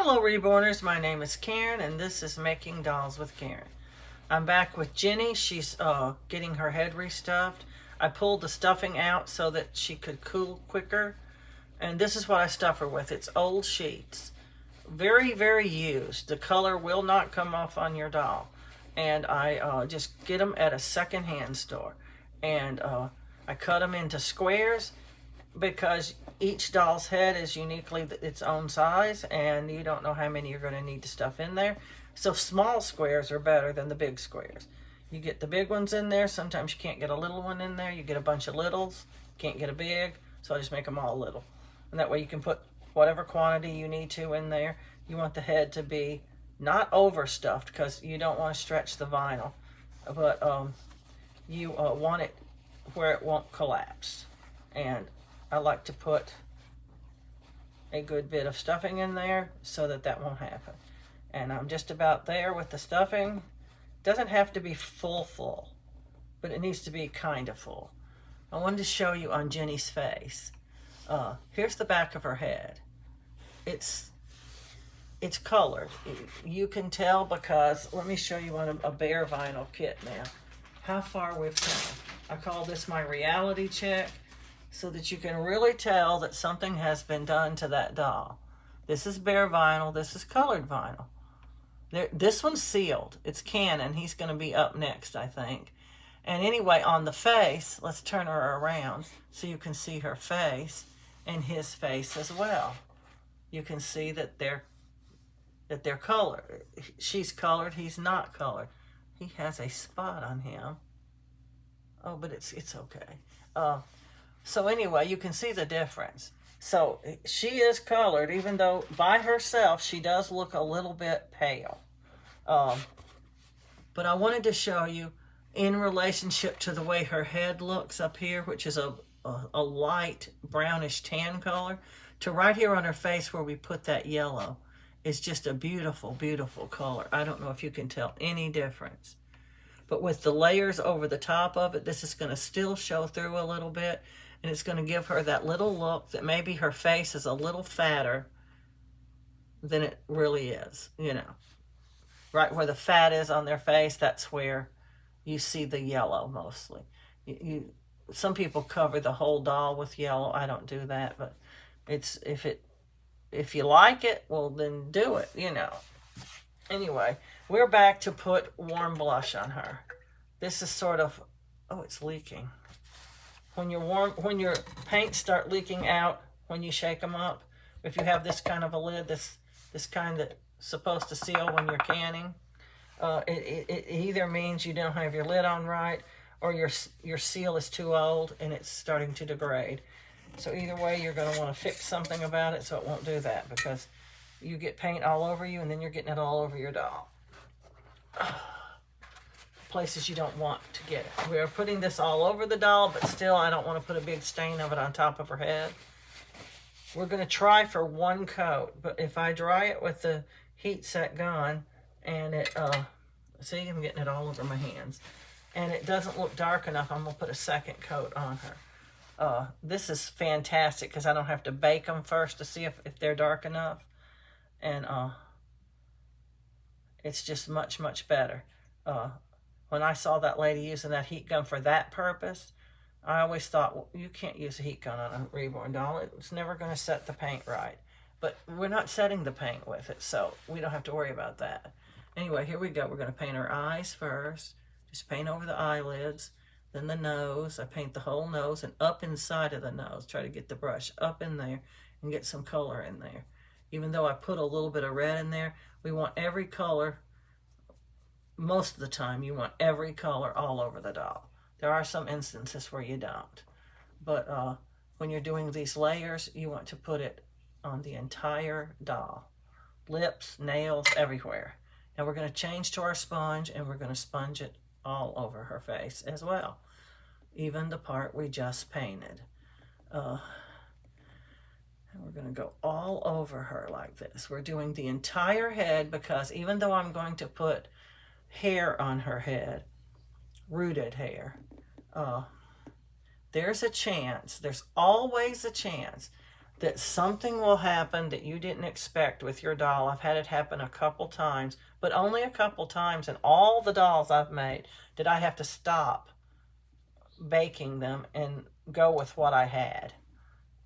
Hello Reborners, my name is Karen and this is Making Dolls with Karen. I'm back with Jenny. She's getting her head restuffed. I pulled the stuffing out so that she could cool quicker. And this is what I stuff her with. It's old sheets. Very, very used. The color will not come off on your doll. And I just get them at a secondhand store. And I cut them into squares because each doll's head is uniquely its own size and you don't know how many you're going to need to stuff in there. So small squares are better than the big squares. You get the big ones in there. Sometimes you can't get a little one in there. You get a bunch of littles. Can't get a big. So I just make them all little. And that way you can put whatever quantity you need to in there. You want the head to be not overstuffed because you don't want to stretch the vinyl. But you want it where it won't collapse. And I like to put a good bit of stuffing in there so that that won't happen. And I'm just about there with the stuffing. Doesn't have to be full, but it needs to be kind of full. I wanted to show you on Jenny's face. Here's the back of her head. It's colored. You can tell because, let me show you on a bare vinyl kit now, how far we've come. I call this my reality check, so that you can really tell that something has been done to that doll. This is bare vinyl, this is colored vinyl. This one's sealed, it's Canon, he's gonna be up next, I think. And anyway, on the face, let's turn her around so you can see her face and his face as well. You can see that they're colored. She's colored, he's not colored. He has a spot on him. Oh, but it's okay. So anyway, you can see the difference. So she is colored, even though by herself she does look a little bit pale. But I wanted to show you in relationship to the way her head looks up here, which is a light brownish tan color, to right here on her face where we put that yellow is just a beautiful, beautiful color. I don't know if you can tell any difference. But with the layers over the top of it, this is going to still show through a little bit. And it's going to give her that little look that maybe her face is a little fatter than it really is, you know. Right where the fat is on their face, that's where you see the yellow mostly. Some people cover the whole doll with yellow. I don't do that, but if you like it, well then do it, you know. Anyway, we're back to put warm blush on her. This is sort of, oh, it's leaking. When your paints start leaking out, when you shake them up, if you have this kind of a lid, this kind that's supposed to seal when you're canning, it either means you don't have your lid on right, or your seal is too old and it's starting to degrade. So either way, you're going to want to fix something about it so it won't do that, because you get paint all over you and then you're getting it all over your doll. Places you don't want to get it. We're putting this all over the doll, but still I don't want to put a big stain of it on top of her head. We're going to try for one coat, but if I dry it with the heat set gun and it, see, I'm getting it all over my hands, and it doesn't look dark enough, I'm going to put a second coat on her. This is fantastic because I don't have to bake them first to see if they're dark enough, and it's just much, much better. When I saw that lady using that heat gun for that purpose, I always thought, well, you can't use a heat gun on a reborn doll. It's never going to set the paint right. But we're not setting the paint with it, so we don't have to worry about that. Anyway, here we go. We're going to paint her eyes first. Just paint over the eyelids. Then the nose. I paint the whole nose and up inside of the nose. Try to get the brush up in there and get some color in there. Even though I put a little bit of red in there, we want every color. Most of the time, you want every color all over the doll. There are some instances where you don't. But when you're doing these layers, you want to put it on the entire doll. Lips, nails, everywhere. Now we're going to change to our sponge, and we're going to sponge it all over her face as well. Even the part we just painted. And we're going to go all over her like this. We're doing the entire head because even though I'm going to put hair on her head, rooted hair, there's a chance, there's always a chance that something will happen that you didn't expect with your doll. I've had it happen a couple times, but only a couple times in all the dolls I've made did I have to stop baking them and go with what I had.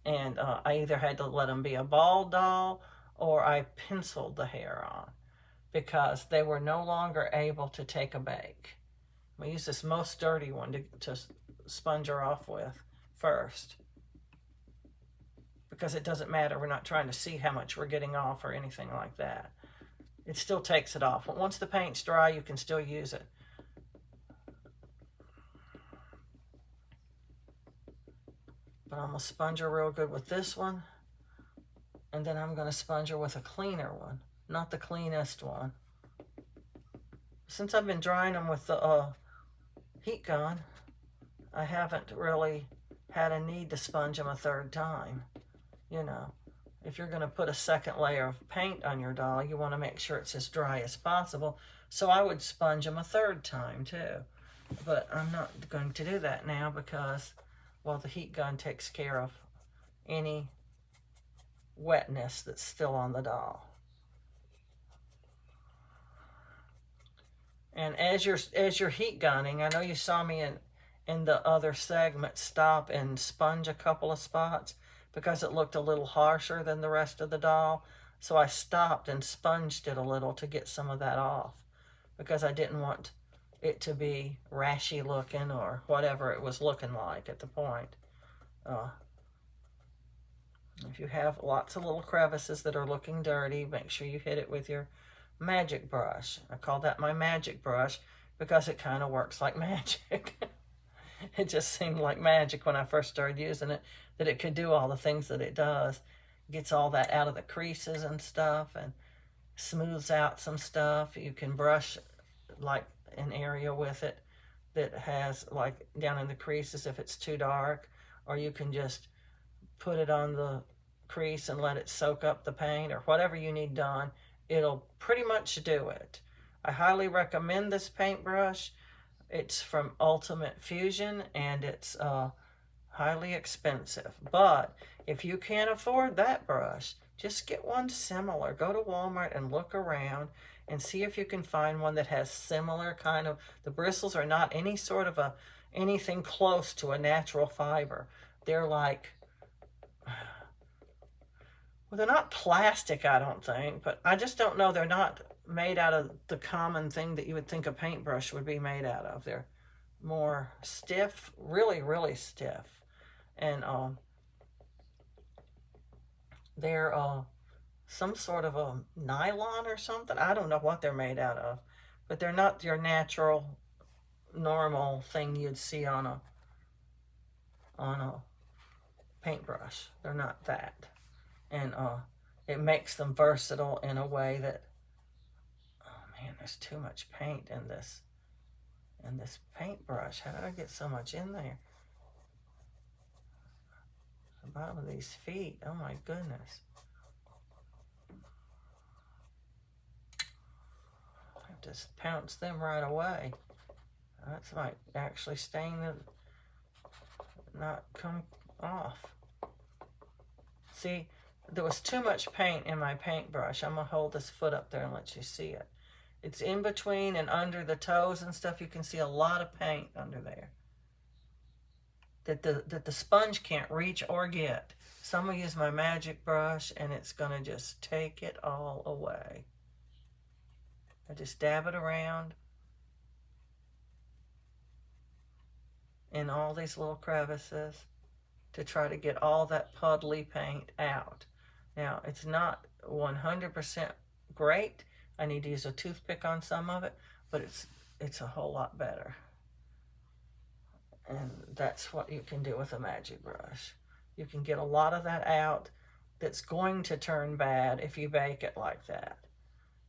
And I either had to let them be a ball doll or I penciled the hair on because they were no longer able to take a bake. We use this most dirty one to sponge her off with first, because it doesn't matter. We're not trying to see how much we're getting off or anything like that. It still takes it off. But once the paint's dry, you can still use it. But I'm going to sponge her real good with this one. And then I'm going to sponge her with a cleaner one. Not the cleanest one. Since I've been drying them with the heat gun, I haven't really had a need to sponge them a third time. You know, if you're going to put a second layer of paint on your doll, you want to make sure it's as dry as possible. So I would sponge them a third time too. But I'm not going to do that now because, well, the heat gun takes care of any wetness that's still on the doll. And as you're heat gunning, I know you saw me in the other segment stop and sponge a couple of spots because it looked a little harsher than the rest of the doll. So I stopped and sponged it a little to get some of that off because I didn't want it to be rashy looking or whatever it was looking like at the point. If you have lots of little crevices that are looking dirty, make sure you hit it with your magic brush. I call that my magic brush because it kind of works like magic. It just seemed like magic when I first started using it, that it could do all the things that it does. It gets all that out of the creases and stuff and smooths out some stuff. You can brush like an area with it that has like down in the creases if it's too dark, or you can just put it on the crease and let it soak up the paint or whatever you need done. It'll pretty much do it. I highly recommend this paintbrush. It's from Ultimate Fusion and it's highly expensive. But if you can't afford that brush, just get one similar. Go to Walmart and look around and see if you can find one that has similar kind of, the bristles are not any sort of anything close to a natural fiber. They're like, well, they're not plastic, I don't think, but I just don't know. They're not made out of the common thing that you would think a paintbrush would be made out of. They're more stiff, really, really stiff. And they're some sort of a nylon or something. I don't know what they're made out of, but they're not your natural, normal thing you'd see on a paintbrush. They're not that. And it makes them versatile in a way that, oh man, there's too much paint in this paintbrush. How did I get so much in there? The bottom of these feet, oh my goodness. I have to pounce them right away. That might actually stain them, not come off. See, there was too much paint in my paintbrush. I'm going to hold this foot up there and let you see it. It's in between and under the toes and stuff. You can see a lot of paint under there that the sponge can't reach or get. So I'm going to use my magic brush and it's going to just take it all away. I just dab it around in all these little crevices to try to get all that puddly paint out. Now, it's not 100% great. I need to use a toothpick on some of it, but it's a whole lot better. And that's what you can do with a magic brush. You can get a lot of that out that's going to turn bad if you bake it like that.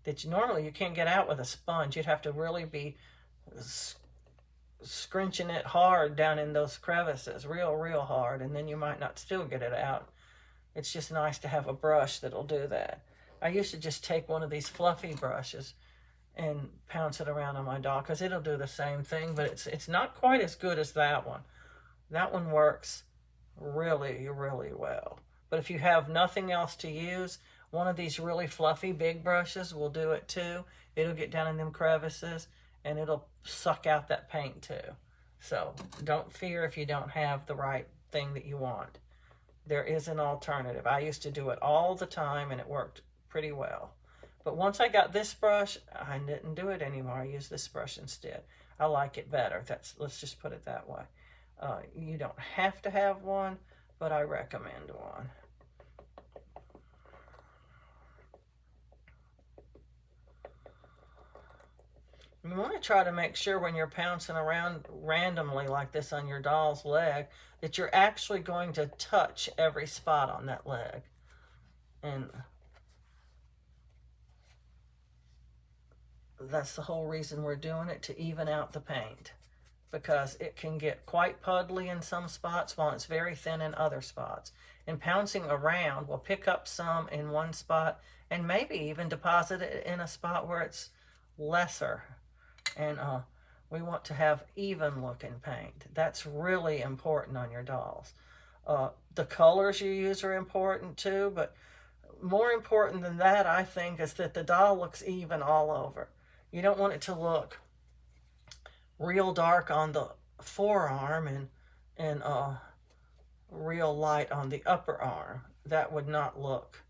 That normally you can't get out with a sponge. You'd have to really be scrunching it hard down in those crevices, real hard, and then you might not still get it out. It's just nice to have a brush that'll do that. I used to just take one of these fluffy brushes and pounce it around on my doll because it'll do the same thing, but it's not quite as good as that one. That one works really well. But if you have nothing else to use, one of these really fluffy big brushes will do it too. It'll get down in them crevices and it'll suck out that paint too. So don't fear if you don't have the right thing that you want. There is an alternative. I used to do it all the time and it worked pretty well. But once I got this brush, I didn't do it anymore. I use this brush instead. I like it better. Let's just put it that way. You don't have to have one, but I recommend one. You want to try to make sure when you're pouncing around randomly like this on your doll's leg that you're actually going to touch every spot on that leg. And that's the whole reason we're doing it, to even out the paint, because it can get quite puddly in some spots while it's very thin in other spots. And pouncing around will pick up some in one spot and maybe even deposit it in a spot where it's lesser. And we want to have even looking paint. That's really important on your dolls. The colors you use are important too, but more important than that, I think, is that the doll looks even all over. You don't want it to look real dark on the forearm and real light on the upper arm. That would not look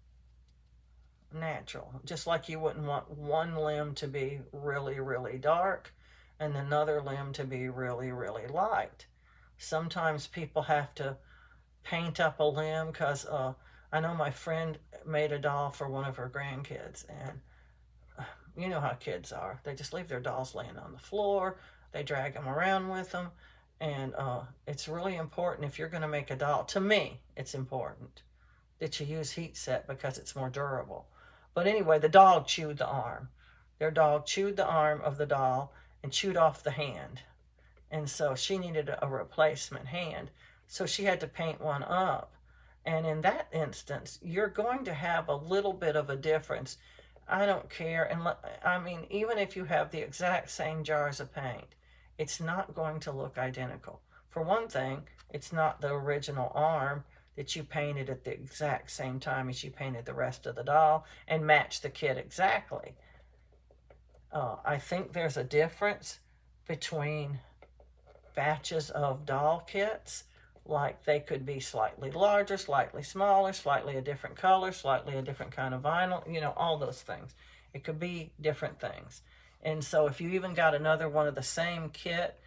natural. Just like you wouldn't want one limb to be really, really dark and another limb to be really, really light. Sometimes people have to paint up a limb because I know my friend made a doll for one of her grandkids, and you know how kids are. They just leave their dolls laying on the floor. They drag them around with them. And it's really important if you're going to make a doll. To me, it's important that you use heat set because it's more durable. But anyway, the dog chewed the arm. Their dog chewed the arm of the doll and chewed off the hand. And so she needed a replacement hand. So she had to paint one up. And in that instance, you're going to have a little bit of a difference. I don't care. And I mean, even if you have the exact same jars of paint, it's not going to look identical. For one thing, it's not the original arm that you painted at the exact same time as you painted the rest of the doll and matched the kit exactly. I think there's a difference between batches of doll kits. Like they could be slightly larger, slightly smaller, slightly a different color, slightly a different kind of vinyl, you know, all those things. It could be different things. And so if you even got another one of the same kit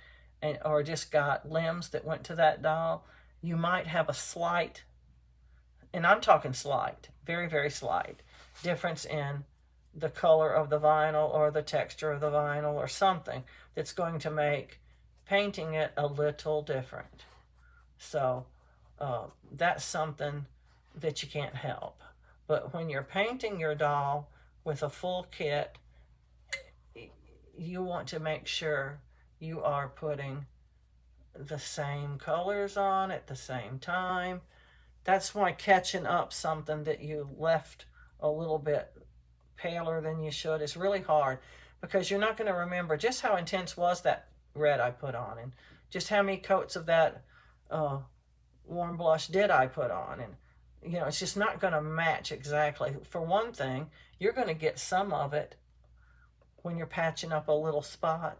or just got limbs that went to that doll, you might have a slight, and I'm talking slight, very, very slight difference in the color of the vinyl or the texture of the vinyl or something that's going to make painting it a little different. So that's something that you can't help. But when you're painting your doll with a full kit, you want to make sure you are putting the same colors on at the same time. That's why catching up something that you left a little bit paler than you should is really hard, because you're not going to remember just how intense was that red I put on, and just how many coats of that warm blush did I put on. And you know, it's just not going to match exactly. For one thing, you're going to get some of it when you're patching up a little spot.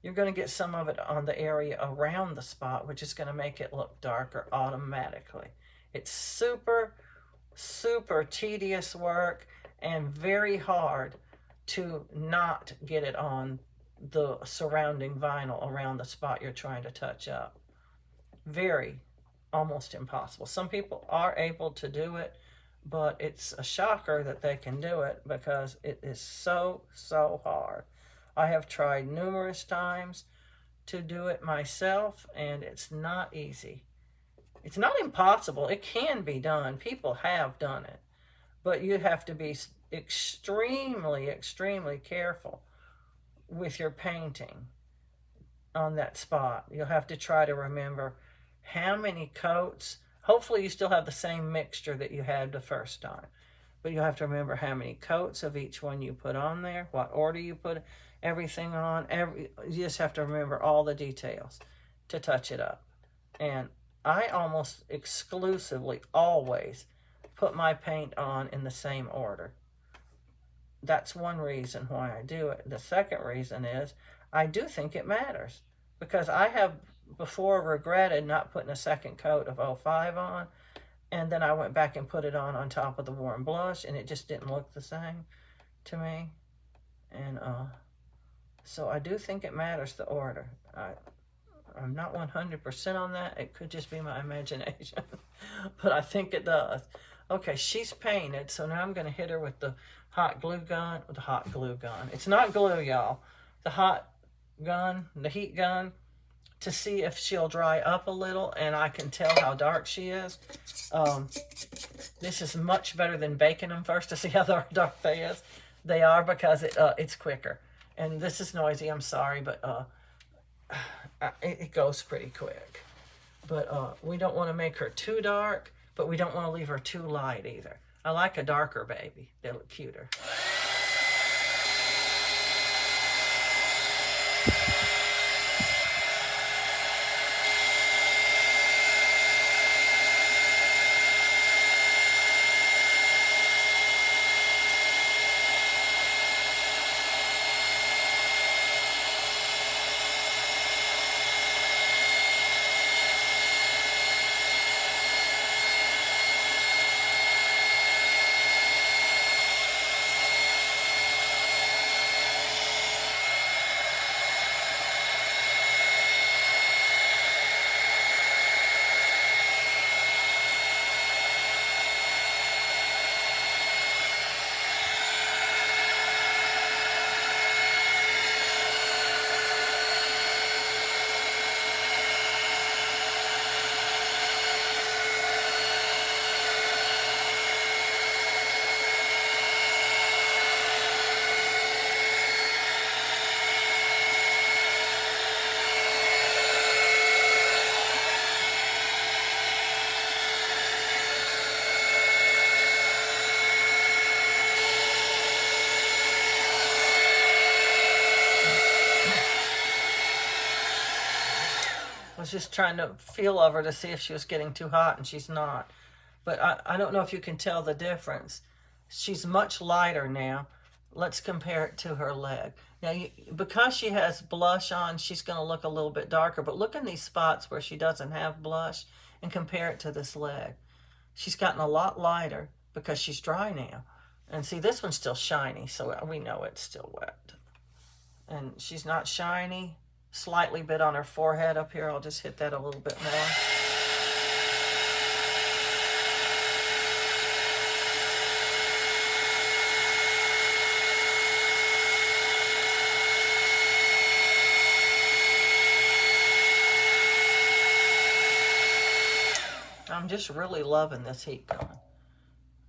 You're going to get some of it on the area around the spot, which is going to make it look darker automatically. It's super, super tedious work and very hard to not get it on the surrounding vinyl around the spot you're trying to touch up. Very, almost impossible. Some people are able to do it, but it's a shocker that they can do it because it is so, so hard. I have tried numerous times to do it myself, and it's not easy. It's not impossible. It can be done. People have done it. But you have to be extremely, extremely careful with your painting on that spot. You'll have to try to remember how many coats. Hopefully you still have the same mixture that you had the first time. But you have to remember how many coats of each one you put on there, what order you put everything on. You just have to remember all the details to touch it up. And I almost exclusively always put my paint on in the same order. That's one reason why I do it. The second reason is I do think it matters, because I have before regretted not putting a second coat of 05 on, and then I went back and put it on top of the warm blush, and it just didn't look the same to me. And so I do think it matters, the order. I'm not 100% on that. It could just be my imagination, but I think it does. Okay, she's painted, so now I'm going to hit her with the hot glue gun. With the hot glue gun. It's not glue, y'all. The hot gun, the heat gun, to see if she'll dry up a little, and I can tell how dark she is. This is much better than baking them first to see how dark they are, because it's quicker. And this is noisy, I'm sorry, but it goes pretty quick. But we don't want to make her too dark, but we don't want to leave her too light either. I like a darker baby. They look cuter. Was just trying to feel of her to see if she was getting too hot, and she's not. But I don't know if you can tell the difference. She's much lighter now. Let's compare it to her leg. Now, because she has blush on, she's going to look a little bit darker. But look in these spots where she doesn't have blush and compare it to this leg. She's gotten a lot lighter because she's dry now. And see, this one's still shiny, so we know it's still wet. And she's not shiny. Slightly bit on her forehead up here. I'll just hit that a little bit more. I'm just really loving this heat gun.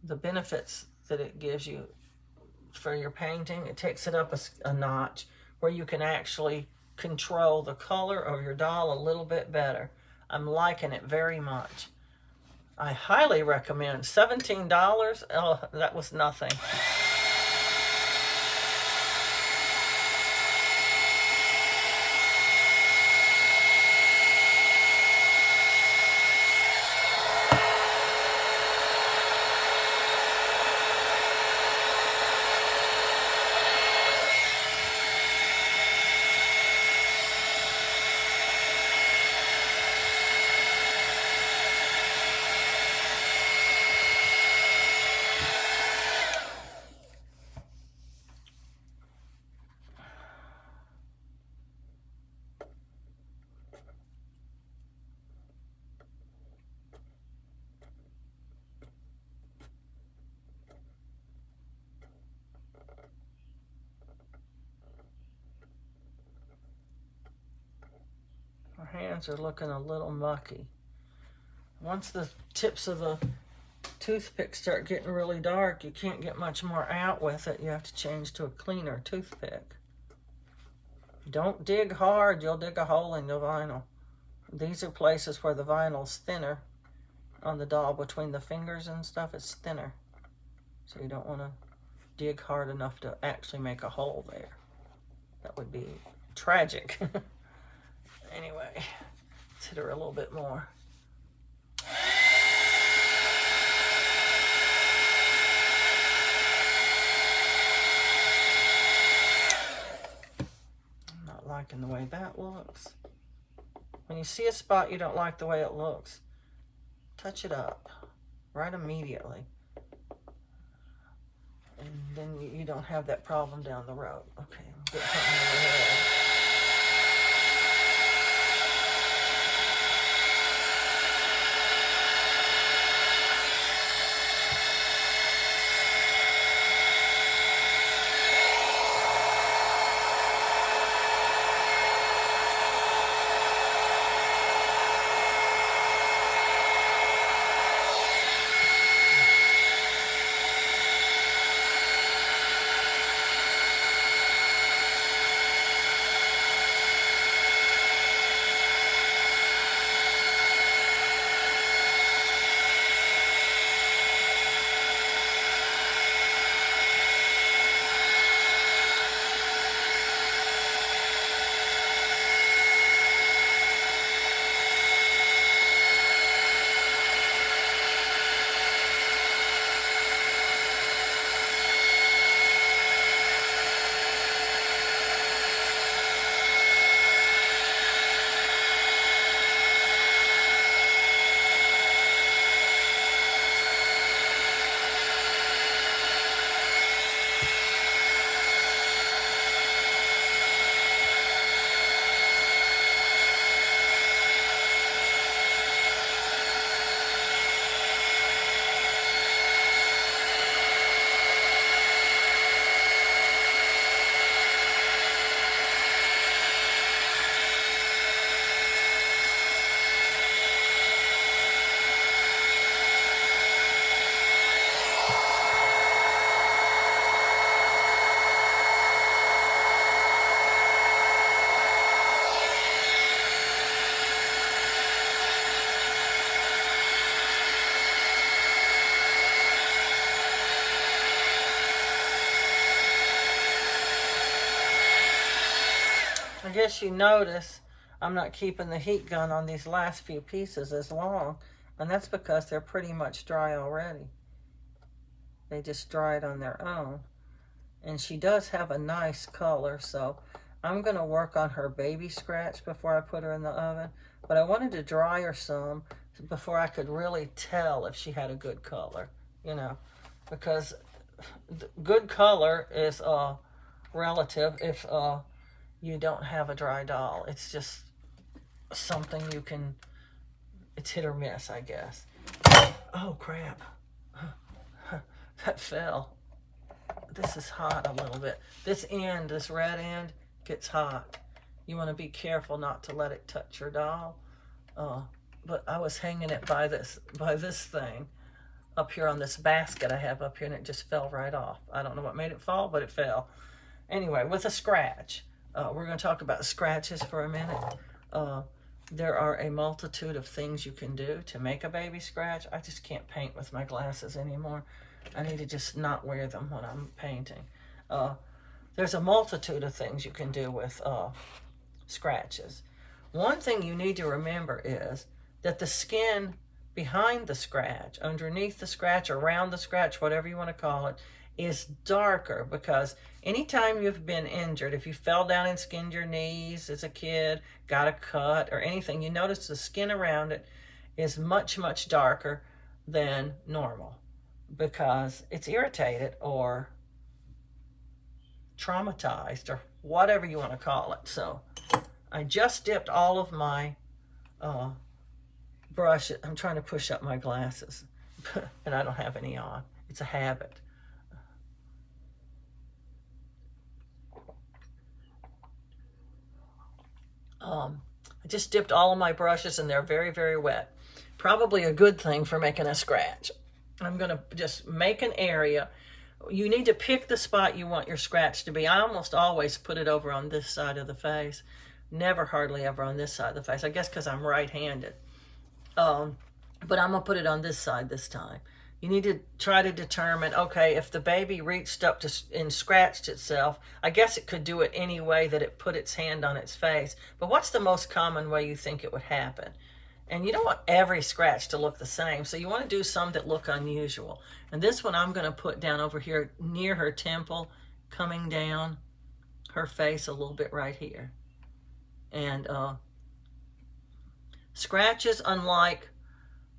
The benefits that it gives you for your painting, it takes it up a notch where you can actually control the color of your doll a little bit better. I'm liking it very much. I highly recommend. $17, oh, that was nothing. Her hands are looking a little mucky. Once the tips of the toothpicks start getting really dark, you can't get much more out with it. You have to change to a cleaner toothpick. Don't dig hard, you'll dig a hole in the vinyl. These are places where the vinyl's thinner on the doll. Between the fingers and stuff, it's thinner. So you don't want to dig hard enough to actually make a hole there. That would be tragic. Anyway, let's hit her a little bit more. liking the way that looks. When you see a spot you don't like the way it looks, touch it up right immediately. And then you don't have that problem down the road. Okay, I'm getting something over here. I guess you notice I'm not keeping the heat gun on these last few pieces as long, and that's because they're pretty much dry already. They just dried on their own. And she does have a nice color, so I'm going to work on her baby scratch before I put her in the oven. But I wanted to dry her some before I could really tell if she had a good color, you know, because good color is relative if you don't have a dry doll. It's just something you can, it's hit or miss, I guess. Oh, crap. That fell. This is hot a little bit. This end, this red end, gets hot. You want to be careful not to let it touch your doll. But I was hanging it by this thing up here on this basket I have up here, and it just fell right off. I don't know what made it fall, but it fell. Anyway, with a scratch, we're going to talk about scratches for a minute. There are a multitude of things you can do to make a baby scratch. I just can't paint with my glasses anymore. I need to just not wear them when I'm painting. There's a multitude of things you can do with scratches. One thing you need to remember is that the skin behind the scratch, underneath the scratch, around the scratch, whatever you want to call it, is darker, because anytime you've been injured, if you fell down and skinned your knees as a kid, got a cut or anything, you notice the skin around it is much, much darker than normal because it's irritated or traumatized or whatever you want to call it. So I just dipped all of my brush. I'm trying to push up my glasses and I don't have any on. It's a habit. I just dipped all of my brushes and they're very, very wet. Probably a good thing for making a scratch. I'm going to just make an area. You need to pick the spot you want your scratch to be. I almost always put it over on this side of the face. Never hardly ever on this side of the face. I guess because I'm right-handed. But I'm going to put it on this side this time. You need to try to determine, okay, if the baby reached up to and scratched itself, I guess it could do it any way that it put its hand on its face. But what's the most common way you think it would happen? And you don't want every scratch to look the same, so you want to do some that look unusual. And this one I'm going to put down over here near her temple, coming down her face a little bit right here. And scratches, unlike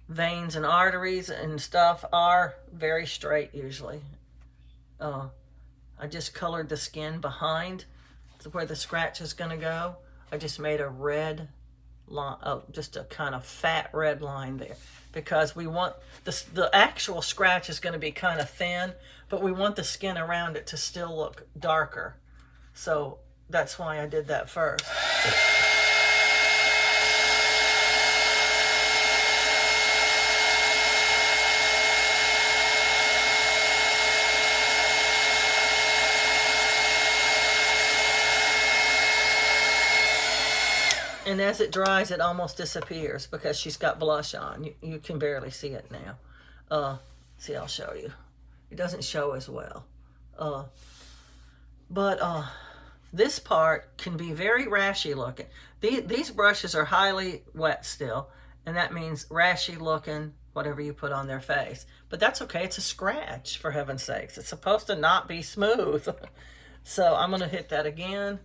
veins and arteries and stuff, are very straight usually. I just colored the skin behind where the scratch is going to go. I just made a red line, just a kind of fat red line there, because we want the actual scratch is going to be kind of thin, but we want the skin around it to still look darker. So that's why I did that first. And as it dries, it almost disappears because she's got blush on. You can barely see it now. See, I'll show you. It doesn't show as well. But this part can be very rashy looking. These brushes are highly wet still, and that means rashy looking, whatever you put on their face. But that's okay. It's a scratch, for heaven's sakes. It's supposed to not be smooth. So I'm going to hit that again.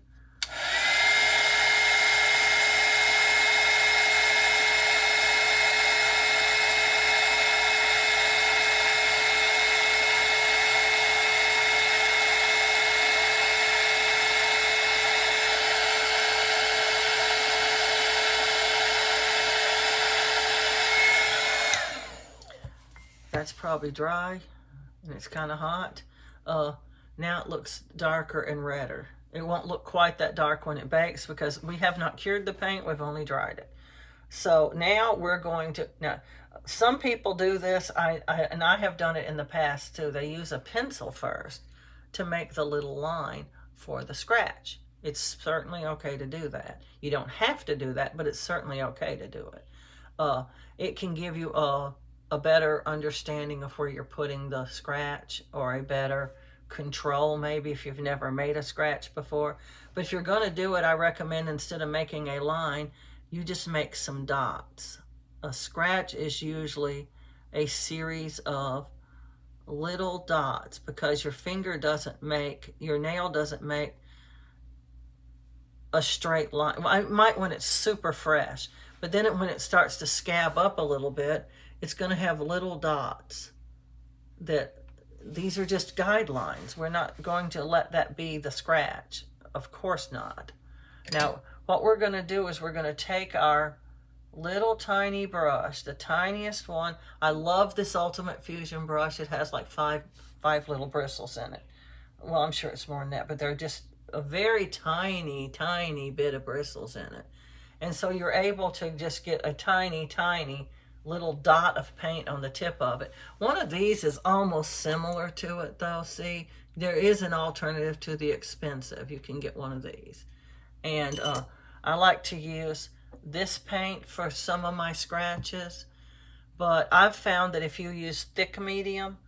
That's probably dry, and it's kind of hot. Now it looks darker and redder. It won't look quite that dark when it bakes because we have not cured the paint, we've only dried it. So now we're going to, now some people do this, and I have done it in the past too. They use a pencil first to make the little line for the scratch. It's certainly okay to do that. You don't have to do that, but it's certainly okay to do it. It can give you a better understanding of where you're putting the scratch, or a better control maybe if you've never made a scratch before. But if you're going to do it, I recommend instead of making a line, you just make some dots. A scratch is usually a series of little dots because your nail doesn't make a straight line. Well, I might when it's super fresh, but then when it starts to scab up a little bit, it's going to have little dots. These are just guidelines. We're not going to let that be the scratch. Of course not. Now, what we're going to do is we're going to take our little tiny brush, the tiniest one. I love this Ultimate Fusion brush. It has like five little bristles in it. Well, I'm sure it's more than that, but they're just a very tiny, tiny bit of bristles in it. And so you're able to just get a tiny, tiny little dot of paint on the tip of it. One of these is almost similar to it though. See, there is an alternative to the expensive. You can get one of these. And I like to use this paint for some of my scratches, but I've found that if you use thick medium,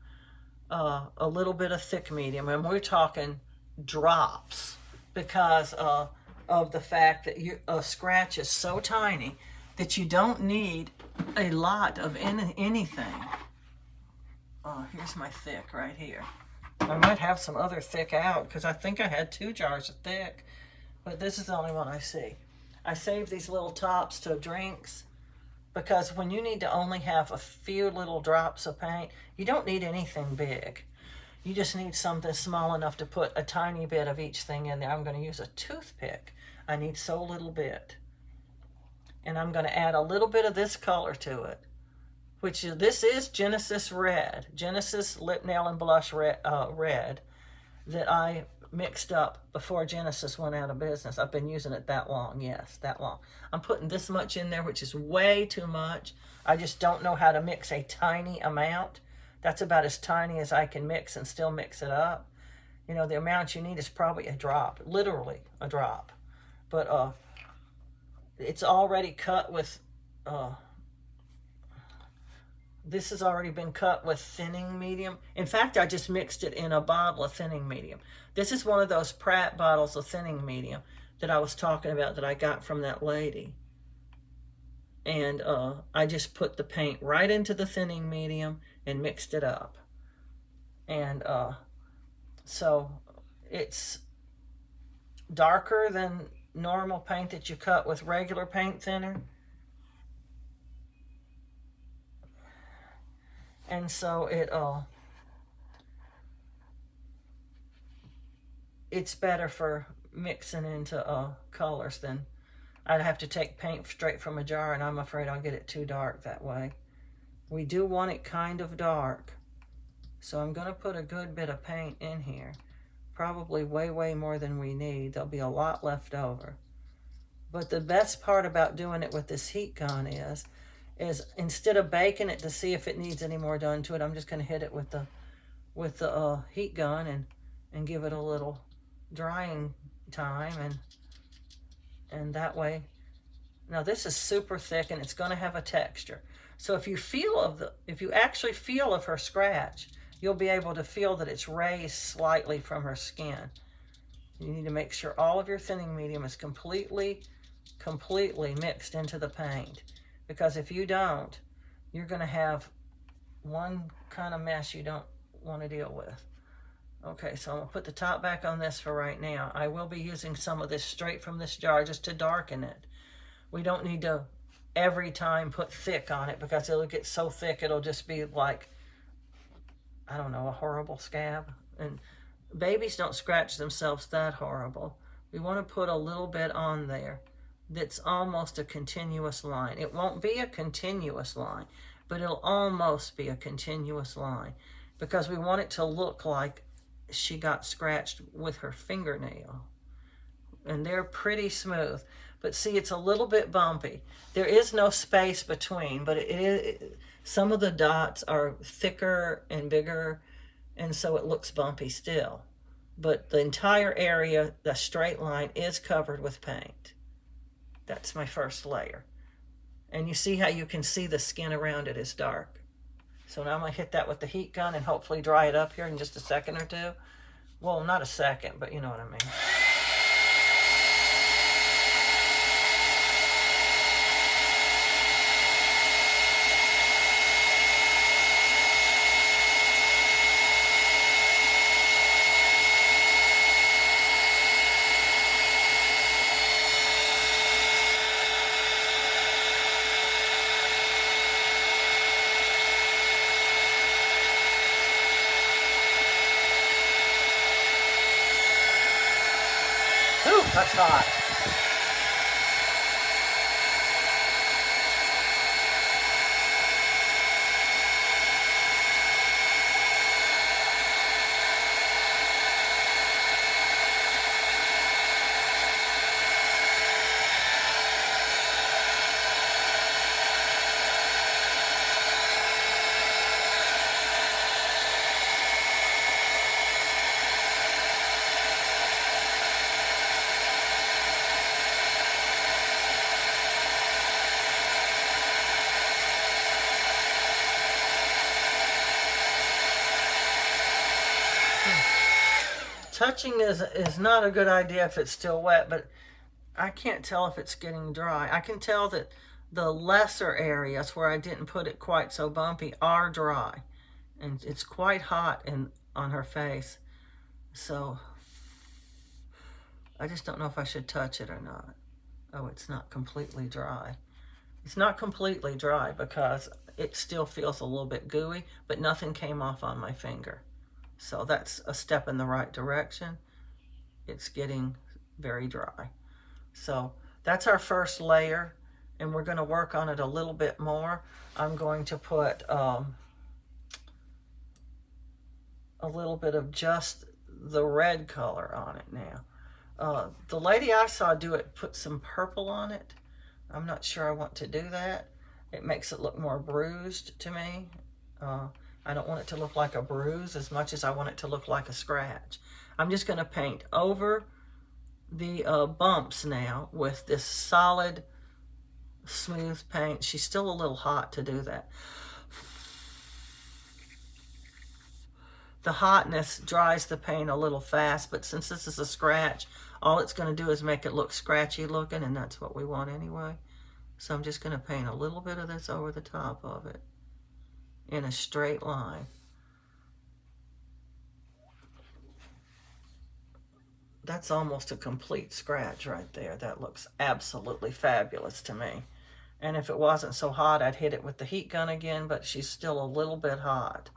a little bit of thick medium, and we're talking drops, because of the fact that a scratch is so tiny that you don't need a lot of anything. Here's my thick right here. I might have some other thick out because I think I had 2 jars of thick, but this is the only one I see. I save these little tops to drinks because when you need to only have a few little drops of paint, you don't need anything big. You just need something small enough to put a tiny bit of each thing in there. I'm going to use a toothpick. I need so little bit. And I'm going to add a little bit of this color to it, this is Genesis Red, Genesis Lip Nail and Blush Red, that I mixed up before Genesis went out of business. I've been using it that long, yes, that long. I'm putting this much in there, which is way too much. I just don't know how to mix a tiny amount. That's about as tiny as I can mix and still mix it up. You know, the amount you need is probably a drop, literally a drop. But it's already cut with, this has already been cut with thinning medium. In fact, I just mixed it in a bottle of thinning medium. This is one of those Pratt bottles of thinning medium that I was talking about that I got from that lady. And I just put the paint right into the thinning medium and mixed it up. And so it's darker than normal paint that you cut with regular paint thinner. And so it's better for mixing into colors than I'd have to take paint straight from a jar, and I'm afraid I'll get it too dark that way. We do want it kind of dark, so I'm going to put a good bit of paint in here. Probably way more than we need. There'll be a lot left over. But the best part about doing it with this heat gun is instead of baking it to see if it needs any more done to it, I'm just going to hit it with the heat gun and give it a little drying time, and that way. Now this is super thick and it's going to have a texture. So if you actually feel of her scratch, you'll be able to feel that it's raised slightly from her skin. You need to make sure all of your thinning medium is completely mixed into the paint, because if you don't, you're going to have one kind of mess you don't want to deal with. Okay, so I'm going to put the top back on this for right now. I will be using some of this straight from this jar just to darken it. We don't need to every time put thick on it, because it'll get so thick it'll just be like, I don't know, a horrible scab. And babies don't scratch themselves that horrible. We want to put a little bit on there that's almost a continuous line. It won't be a continuous line, but it'll almost be a continuous line, because we want it to look like she got scratched with her fingernail. And they're pretty smooth. But see, it's a little bit bumpy. There is no space between, but some of the dots are thicker and bigger, and so it looks bumpy still. But the entire area, the straight line, is covered with paint. That's my first layer. And you see how you can see the skin around it is dark. So now I'm going to hit that with the heat gun and hopefully dry it up here in just a second or two. Well, not a second, but you know what I mean. Ooh, that's hot. Touching is not a good idea if it's still wet, but I can't tell if it's getting dry. I can tell that the lesser areas where I didn't put it quite so bumpy are dry, and it's quite hot on her face. So I just don't know if I should touch it or not. Oh, it's not completely dry. It's not completely dry because it still feels a little bit gooey, but nothing came off on my finger. So that's a step in the right direction. It's getting very dry. So that's our first layer, and we're going to work on it a little bit more. I'm going to put a little bit of just the red color on it now. The lady I saw do it put some purple on it. I'm not sure I want to do that. It makes it look more bruised to me. I don't want it to look like a bruise as much as I want it to look like a scratch. I'm just going to paint over the bumps now with this solid, smooth paint. She's still a little hot to do that. The hotness dries the paint a little fast, but since this is a scratch, all it's going to do is make it look scratchy looking, and that's what we want anyway. So I'm just going to paint a little bit of this over the top of it in a straight line. That's almost a complete scratch right there. That looks absolutely fabulous to me. And if it wasn't so hot, I'd hit it with the heat gun again, but she's still a little bit hot.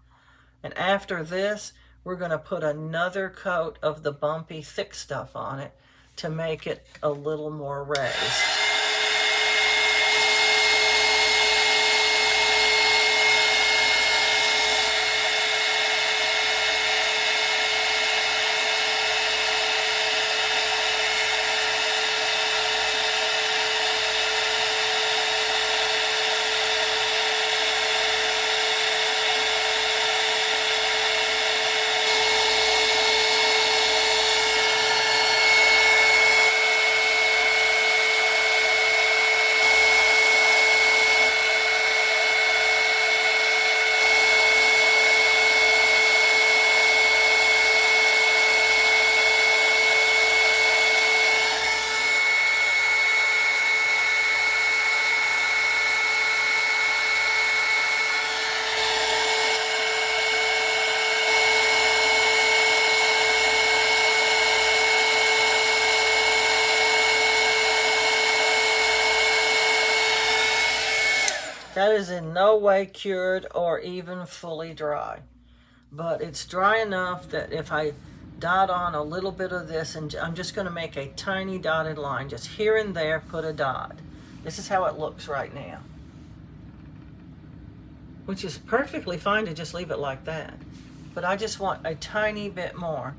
And after this, we're going to put another coat of the bumpy thick stuff on it to make it a little more raised. That is in no way cured or even fully dry, but it's dry enough that if I dot on a little bit of this, and I'm just going to make a tiny dotted line, just here and there, put a dot. This is how it looks right now, which is perfectly fine to just leave it like that. But I just want a tiny bit more,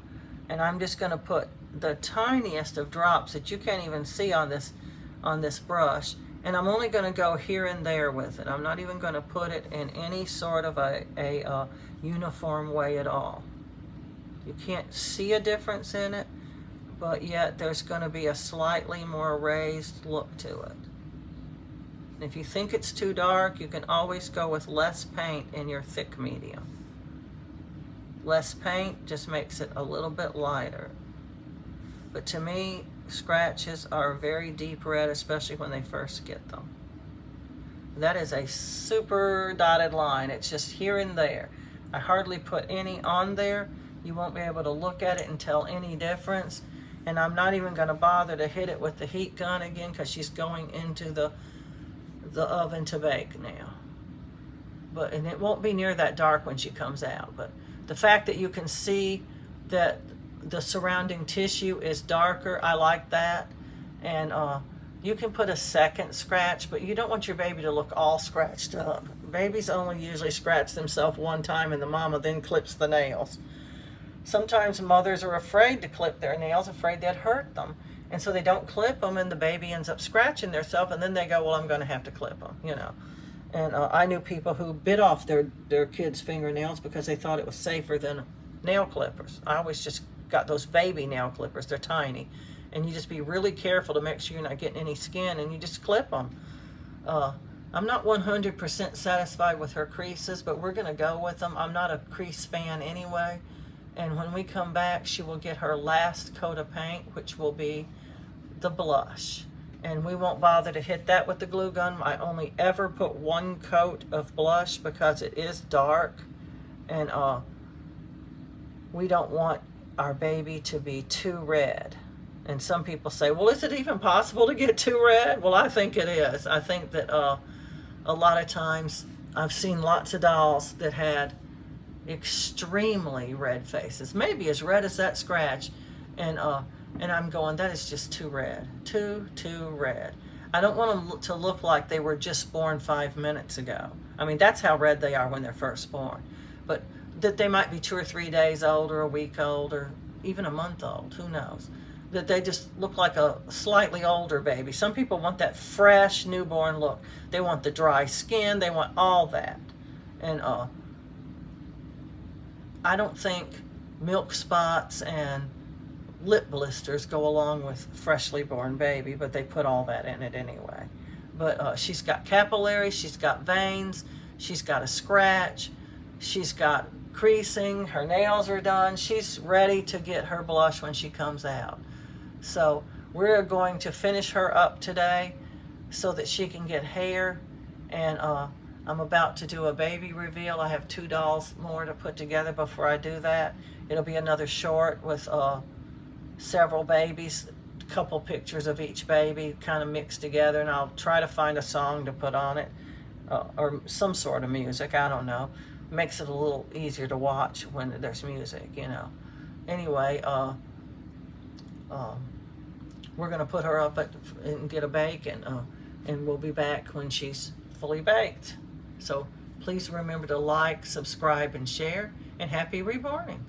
and I'm just going to put the tiniest of drops that you can't even see on this brush. And I'm only going to go here and there with it. I'm not even going to put it in any sort of a uniform way at all. You can't see a difference in it, but yet there's going to be a slightly more raised look to it. And if you think it's too dark, you can always go with less paint in your thick medium. Less paint just makes it a little bit lighter. But to me, scratches are very deep red, especially when they first get them. That is a super dotted line. It's just here and there. I hardly put any on there. You won't be able to look at it and tell any difference. And I'm not even going to bother to hit it with the heat gun again because she's going into the oven to bake now. And it won't be near that dark when she comes out. But the fact that you can see that the surrounding tissue is darker, I like that. And you can put a second scratch, but you don't want your baby to look all scratched up. Babies only usually scratch themselves one time and the mama then clips the nails. Sometimes mothers are afraid to clip their nails, afraid they'd hurt them. And so they don't clip them and the baby ends up scratching themselves, and then they go, well, I'm going to have to clip them, you know. And I knew people who bit off their kids' fingernails because they thought it was safer than nail clippers. I always just got those baby nail clippers. They're tiny. And you just be really careful to make sure you're not getting any skin, and you just clip them. I'm not 100% satisfied with her creases, but we're going to go with them. I'm not a crease fan anyway. And when we come back, she will get her last coat of paint, which will be the blush. And we won't bother to hit that with the glue gun. I only ever put one coat of blush because it is dark. And we don't want our baby to be too red. And some people say, well, is it even possible to get too red? Well, I think it is. I think that a lot of times I've seen lots of dolls that had extremely red faces, maybe as red as that scratch, and I'm going, that is just too red, too red. I don't want them to look like they were just born 5 minutes ago. I mean, that's how red they are when they're first born, but that they might be 2 or 3 days old, or a week old, or even a month old, who knows, that they just look like a slightly older baby. Some people want that fresh newborn look. They want the dry skin, they want all that. And I don't think milk spots and lip blisters go along with freshly born baby, but they put all that in it anyway. But she's got capillaries, she's got veins, she's got a scratch, she's got creasing, her nails are done. She's ready to get her blush when she comes out. So we're going to finish her up today so that she can get hair, and I'm about to do a baby reveal. I have 2 dolls more to put together before I do that. It'll be another short with several babies, a couple pictures of each baby kind of mixed together, and I'll try to find a song to put on it, or some sort of music, I don't know. Makes it a little easier to watch when there's music, you know. Anyway, we're going to put her up and get a bake, and we'll be back when she's fully baked. So please remember to like, subscribe, and share, and happy reborning.